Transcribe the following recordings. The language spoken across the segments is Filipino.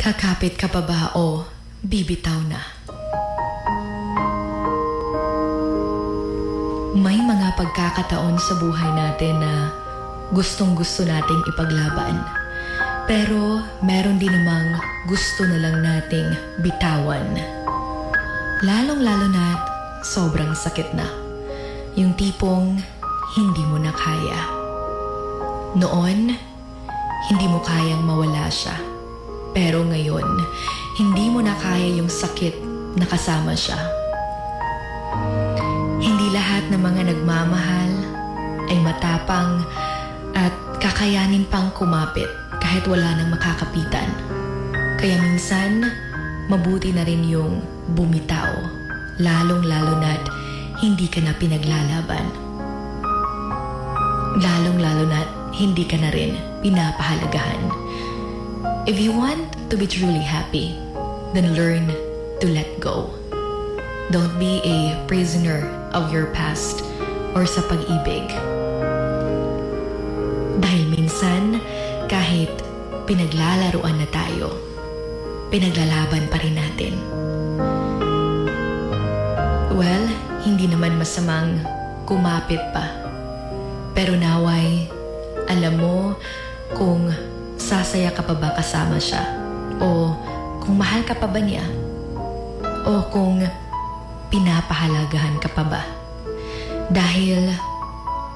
Kakapit ka pa ba o bibitaw na? May mga pagkakataon sa buhay natin na gustong-gusto nating ipaglaban. Pero meron din namang gusto na lang nating bitawan. Lalong-lalo na sobrang sakit na. Yung tipong hindi mo na kaya. Noon, hindi mo kayang mawala siya. Pero ngayon, hindi mo na kaya yung sakit na kasama siya. Hindi lahat ng mga nagmamahal ay matapang at kakayanin pang kumapit kahit wala nang makakapitan. Kaya minsan, mabuti na rin yung bumitaw, lalong-lalo na't hindi ka na pinaglalaban. Lalong-lalo na't hindi ka na rin pinapahalagahan. If you want to be truly happy, then learn to let go. Don't be a prisoner of your past or sa pag-ibig. Dahil minsan, kahit pinaglalaruan na tayo, pinaglalaban pa rin natin. Well, hindi naman masamang kumapit pa. Pero naway, alam mo kung sasaya ka pa ba kasama siya? O kung mahal ka pa ba niya? O kung pinapahalagahan ka pa ba? Dahil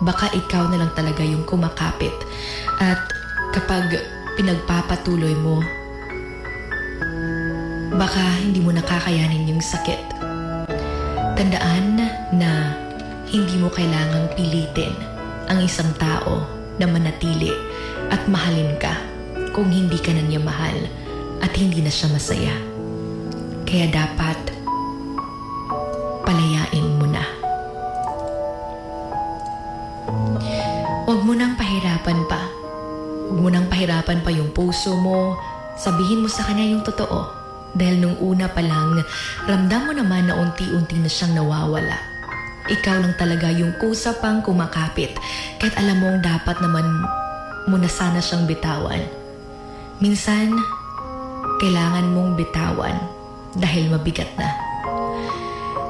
baka ikaw na lang talaga yung kumakapit at kapag pinagpapatuloy mo, baka hindi mo nakakayanin yung sakit. Tandaan na hindi mo kailangang pilitin ang isang tao na manatili at mahalin ka kung hindi ka na niya mahal at hindi na siya masaya. Kaya dapat palayain mo na. Huwag mo nang pahirapan pa. Huwag mo nang pahirapan pa yung puso mo. Sabihin mo sa kanya yung totoo. Dahil nung una pa lang, ramdam mo naman na unti-unti na siyang nawawala. Ikaw lang talaga yung kusa pang kumakapit. Kahit alam mong dapat naman mo na sana siyang bitawan. Minsan, kailangan mong bitawan dahil mabigat na.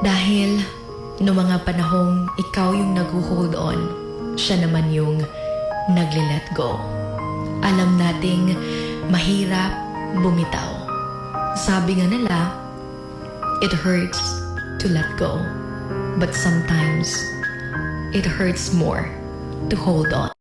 Dahil noong mga panahong ikaw yung nag-hold on, siya naman yung nagle-let go. Alam nating mahirap bumitaw. Sabi nga nila, it hurts to let go. But sometimes, it hurts more to hold on.